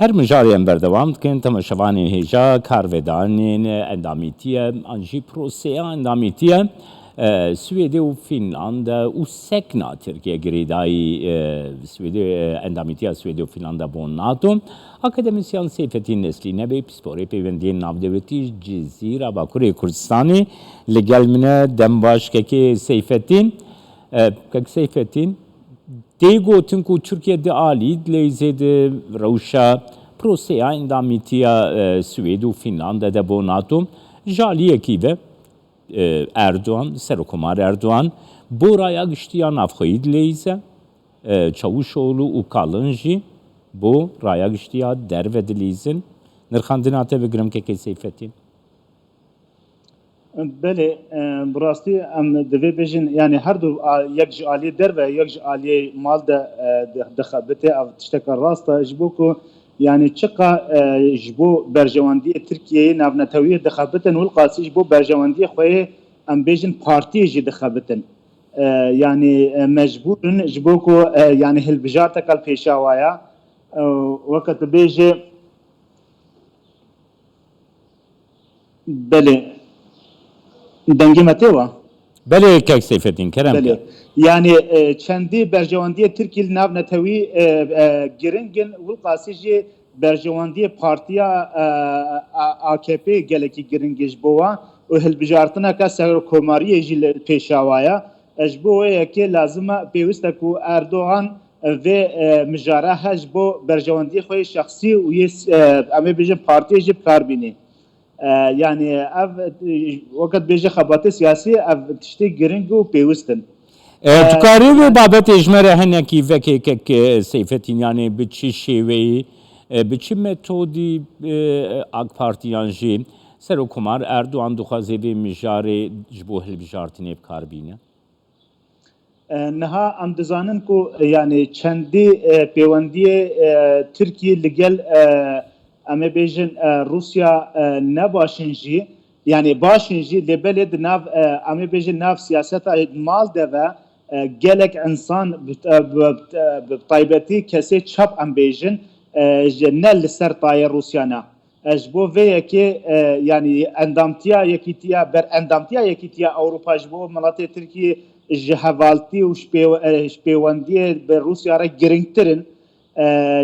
هر مجاریم بردوام کن تماشاوانی هجا کارودانین اندامیتیه انجی پروسه اندامیتیه سویده و فینلاندا و سکنا ترکیه گریدای سویده اندامیتیه سویده و فینلاندا بون ناتو اکادمیسیان سیفتین نسلی نبی پسپوری پیوندین نافدولتی جزیره باکوری کردستانی لگل منه دنباش که سیفتین دیگوتن کو ترکیه de alid leyzede روشا پروسه اندامیتیا سوئد و فینلند de بو ناتو جالیه کی اردوان سرکمار اردوان بورaya giştiya navxoyid leyze Çavuşoğlu u kalınji bu raya giştiya dervedilizin nirxandinate bigrim ke seyfetin بله براستی ام دوی بجن یعنی هر دو یک جالی در و یک جالی مال دخبته او تشتکر راستا جبو کو یعنی چقا جبو برجواندی ترکیه نافنتویه دخبتن والقاسی جبو برجواندی خوی ام بجن پارتی جی دخبتن یعنی مجبورن جبو کو یعنی هلبجارتا کل پیشاوایا وقت بیجه بله دنگی متوا بله که سیفتین کرم بله yani kendi berjevandiye Türkiye nav netavi giringin vulqasıcı berjevandiye partiya AKP geleki giringiş bova o hilbijartına ka ser komariye jil peşavaya ejbo ki lazıma pevista ku Erdoğan ve mijara hajbo berjevandiye xoy şahsi u yes ame bejin partiye jib karbini yani ev وقت بیجه خبرات سیاسی ev tişte giring و پیوستن تکاری و بابت اجمره هنه کی وکی که سیفتین یعنی به چی شیوهی به چی متودی AK Partiyan جی سرکمار اردوان دخوازه به مجاره جبو هلبجارتین بکار بینه نها ام دزانن کو yani چندی پیوندی ترکیه لگل اما بیجن روسیا نباشنجی yani başınjı lebeled nav اما بیجن nav siyaseta mal deve gelek insan taybeti kese çap am بیجن nel ser taye Rusyana ejbo ve ki yani endamtiya yekitiya ber endamtiya yekitiya Avrupa ejbo malatya Türkiye jhavalti u şpewandiye be Rusya ra giringtirin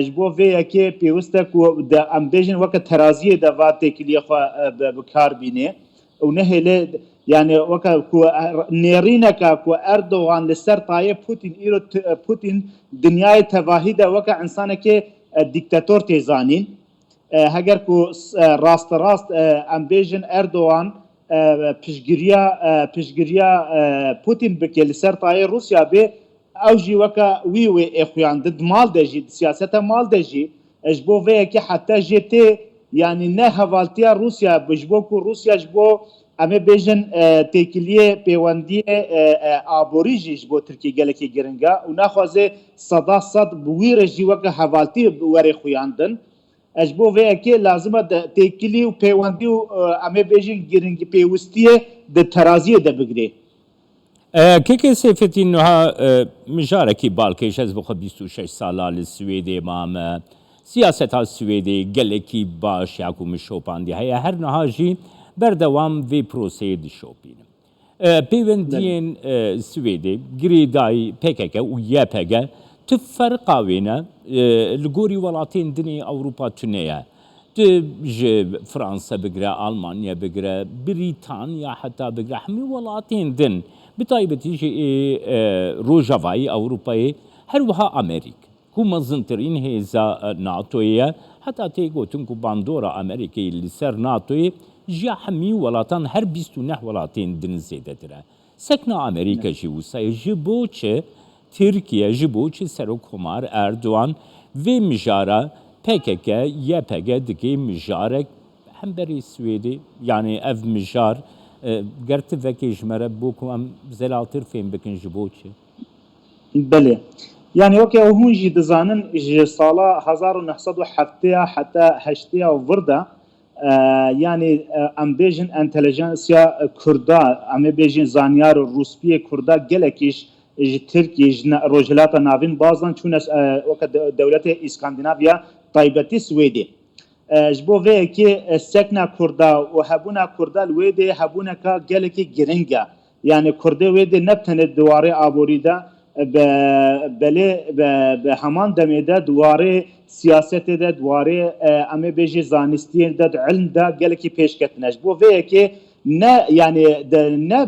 جبو وی که پیوسته کو د امبیژن وقت ترازیه د واته کلیه خو بکار بینه او نه له یعنی وقت کو نرینه کو اردوغان لسر طای پوتین دنیای تواهید وقت انسان که دیکتاتور تیزانین اگر کو راست امبیژن اردوغان پیشگیریا پوتین بکل سر طای روسیا به اوجي وكا وي اخوان ضد مال دجي سياسه مال دجي اجبو في كي حتى جيتي يعني نه هوالتيا روسيا بجبوكو روسيا جبو اما بيجن تيكليه بيواندي ابوريجي جبو تركي جلكي جرنجا وناخذ صدا صد بويرجي وكا هوالتي وري خوياندن اجبو في كي لازم تيكلي وبيواندي اما بيجن جرنجي بيوستيه د ترازيه د بگري که سیفتین نها مجاره کی بالکش از بخو 26 ساله لسویده مام سیاست ها سویده گله کی باش یاکو مشوپاندی های هر نها جی بردوام وی پروسه دی شوپین پیوندین سویده گریدای پککه و یپگه تفرقاوینه لگوری ولاتین دنی اوروپا تونیه فرانسا بگره آلمانیا بگره بریتانیا حتی بگره همی ولاتین دن بطایبتی روجاوایی اروپایی هر وها امریک کو مزنترین هیزا ناتویه حتی تیگوتن کو باندورا امریکی لسر ناتوی جا همی ولاتان هر 29 ولاتین دن زیده دره سکنا امریکا جیوسای جبوچه ترکیه جبوچه سرکمار اردوان و مجاره PKK, YPG diki mijarek hem beri Swedi yani ev mijar gerti veki jmere boku em zelaltir fêm bikin ji bo çi. Bele. Yani okey o hun jî dizanin ji sala 1970 heta 80 virda yani em bêjin entelijansiya Kurda em bêjin zanyar Rûspiyê Kurda gelekî ji Tirkiye ji rojhilata navîn bazan çûne weke dewletê İskandinavya تایبەتی سوێدێ ji bo vê yekê sekna Kurda û hebûna Kurda li wê de hebûneka gelekî giring e yani Kurdê wê de ne tenê diwarê aborî de belê bi heman demê de diwarê siyasetê de diwarê em ê bêjî zanistiyê de ilm de gelekî pêşketine ji bo vê yekê ne yani ne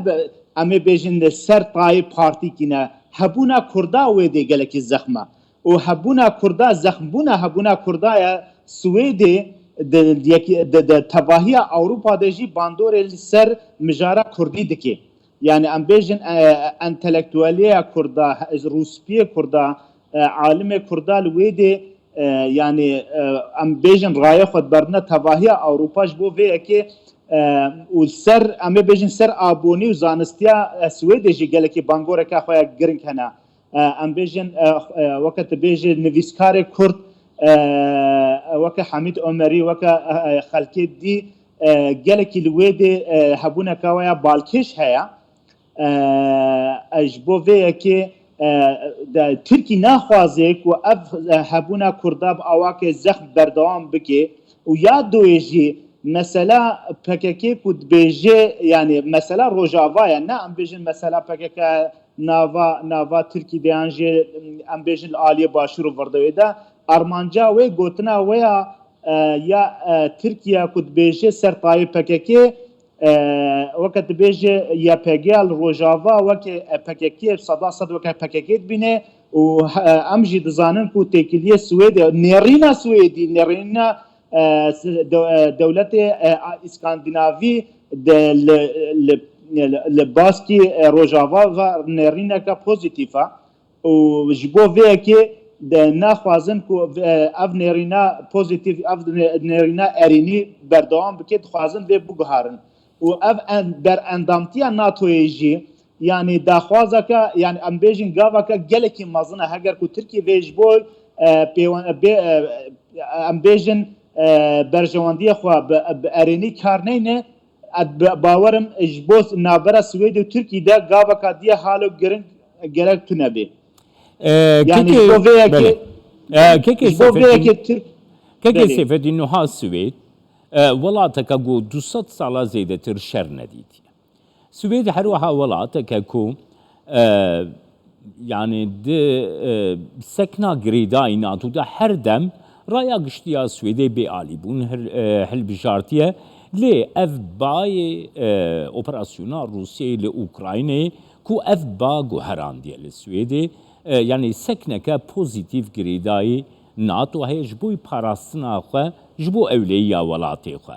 em ê bêjin ser tayê partîkî ne hebûna Kurda wê de gelekî zexme û hebûna Kurda zexmbûna hebûna Kurdaya Swêdê de tevahiya Awropa de jî bandorê li ser mijara Kurdî dike. Yani em bêjin entelektüeliya Kurda, Rûspiyê Kurda, alimê Kurda li wê de yani em bêjin raya xwe berne tevahiya Awropa ji bo vê yekê û ser em ê bêjin ser abonî û zanistiya Swêdê jî gelekî bangoreka xwe ya giring hene. Em bêjin weke tu bêjî nivîskarê Kurd وەکە حەمید ئۆمەری وەکە خەلکێ دی gelekî li wê de hebûneka we ya balkêş heye ji bo vê yekê Tirkî naxwaze ku ev hebûna Kurda bi awakê zexm berdewam bike û ya doyê jî mesela PKK ku dibêje yani mesela Rojava ye ne em bêjin mesela PKK nava Tirkî de yan jê em bêjin li aliyê başûr û Virdewê de armanca wê gotina we ya Tirkiye ku dibêje ser tayê PKK weke dibêje YPG li Rojava weke PKK seda sed weke PKK dibîne û em jî dizanin ku têkiliyê Swêdê nêrîna Swêdî nêrîna dewletê İskandinavî li baskî Rojava ve nêrîneka pozîtîf e û ji bo vê yekê naxwazin ku ev nêrîna pozîtîv ev nêrîna erînî berdewam bike dixwazin vê biguharin û ev berendamtiya NATOyê jî yani daxwazeka yani em bêjin gaveka gelekî mezin e heger ku Tirkiye vê ji bo em bêjin berjewandiya xwe bi erênî kar neyne bawerim ji bo navbera Swêdê û Tirkî de gaveka diye halo giring gerek tune bê. Yani keke sefedî niha Swêd welateka ku 200 sala zêdetir şer nedîtiye. Swêd her wiha welateke ku yani di sekna girêdayî NATO de her dem raya giştiya Swêdê bêalîbûn hilbijartiye lê ev bayê operasyona Rûsyayê li Ukraynayê ku ev ba guherandiye li Swêdê yani sekneke pozîtîv girêdayî NATO heye ji bo parastina xwe ji bo ewleyiya welatê xwe.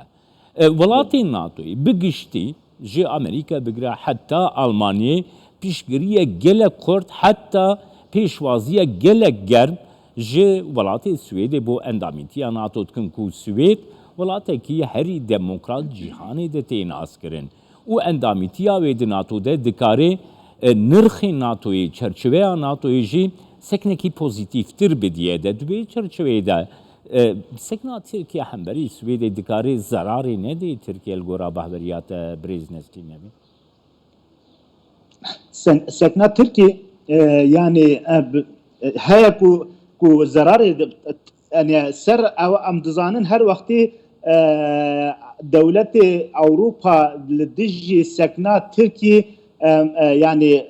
Welatên NATOyê bigiştî ji Amerîka bigire heta Almanyayê pîşgiriyê gelek Kurd heta pêşwaziya gelek germ ji welatê Swêdê bo endamîtiya NATO dikin ku Swêd welatekî herî demokrat cîhanê de tê naskirin û endamîtiya wê di NATO de dikarê nirxê NATOyê çerçeveya NATOyê jî seknekî pozîtîvtir bidiye de di vê çerçeveyê de sekna Tirkiye hemberî Swêdê dikarê zerarê nedê Tirkiye li gora behberiya te Brêznevskî nebê? Sekna Tirkî yani heye ku zerarê yani ser em dizanin her wextê dewletê Ewropa li dijî sekna Tirkî yani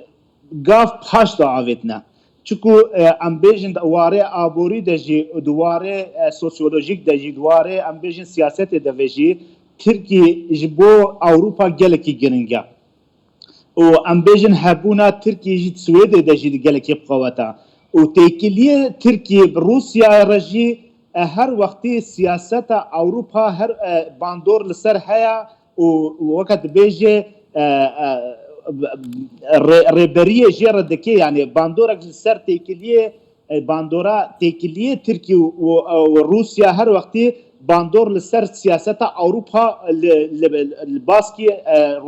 gav paş da avêtine. Çiku em bêjin warê aborî de jî warê sosyolojîk de jî warê em bêjin siyasetê de ve jî Tirkî ji bo Ewropa gelekî giring e. û em bêjin hebûna Tirkî jî Swêdê de jî gelekî bixeweta. û têkiliyê Tirkî bi Rûsyaya re jî her wextê siyaseta Ewropa her bandor li ser heye û weke dibêje rêberiyê jê re dike yani bandorek li ser têkiliyê bandora têkiliyê Tirkî û Rûsya her wextê bandor li ser siyaseta Ewropa li baskî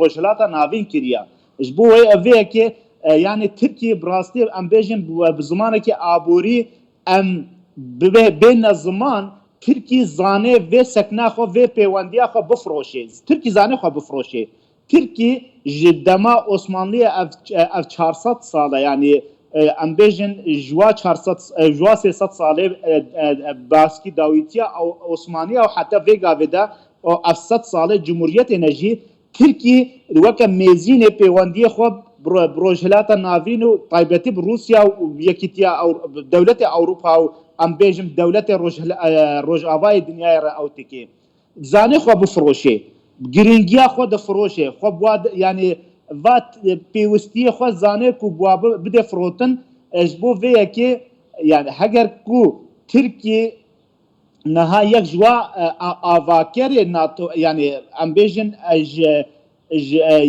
rojhilata navîn kiriye. Ji bo wê ev vêyekê yani Tirkiye bi rastî em bêjin bi zimanekî aborî em bêne ziman Tirkî zanê vê sekna xwe vê pêwendiya xwe bifroşe. Tirkî zanê xwe bifroşe. Tirkî ji dema Osmanliyê ev 400 sal e yani ام بیژن جوا 400 جوا 300 ساله باسکی داویتیا او عثمانیه او حتی ویگا ودا او 700 ساله جمهوریت انرژی ترکی وک میزین پیوندی خو بروجلات ناوین و طایبتی بروسیا و یکیتیا او دولت اروپا او ام بیژن دولت روجاوای دنیا را او تکی زانه خو بفروشه گرینگیا خو د فروشه خو یعنی وات پیوستی خو زانه کو بواب بده فروتن اجبو وی کی yani heger ku Türkiye naha yek jwa avakere NATO yani ambejin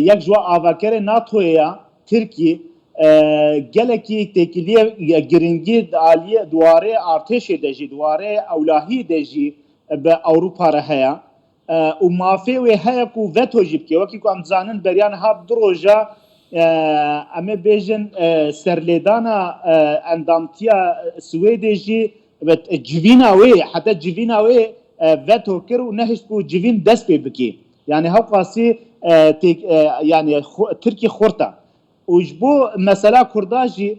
yek jwa avakere NATO ya Türkiye geleki tekiliye giringi aliye duare arteş edeji duare avlahi deji be Avrupa rahaya و مافی و هیا کو وتو جیب که وکی کو امزانن بریان هاب دروجا اما بیجن سرلیدانا اندامتیا سویدجی و جوینا وی حتی جوینا وی وتو کر و نهش کو جوین دست پی بکی یعنی ها قاسی یعنی ترکی خورتا وجبو مثلا کرداجی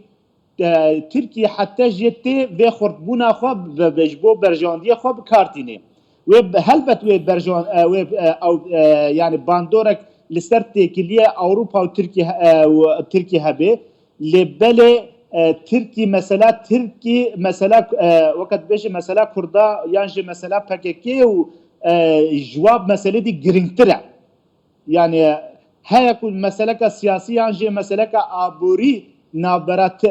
ترکی حتی جتی و خردبونا خواب بجبو برجاندی خواب کارتینه وهلبت وبرجون او يعني باندورك لسرتي كليه اوروبا وتركيا هبه لبله تركي مثلا تركي مثلا وقت بيجي مثلا كردا يعني مثلا باكيكي وجواب مساله دي جرينترا يعني هيا كل مساله سياسيه يعني مساله ابوري نابرات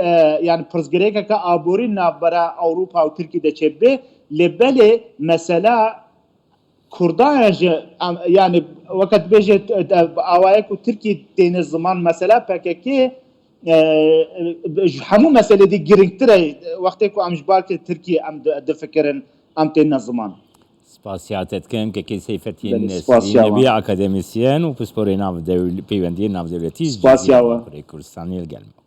يعني برزغريكا كابوري نابرا اوروبا وتركيا دچبه لبله مثلا Kurdaya yani vakit beje avaya ku Türkiye deniz zaman mesela PKK hamu mesele di giringtire vakti ku amjbar ki Türkiye am de fikirin am deniz zaman. Spasiyatet kem ki Seyfettin Nebi akademisyen u pisporê nav peyvendiyê navdewletî Spasiyawa. Kurdistanê gelme.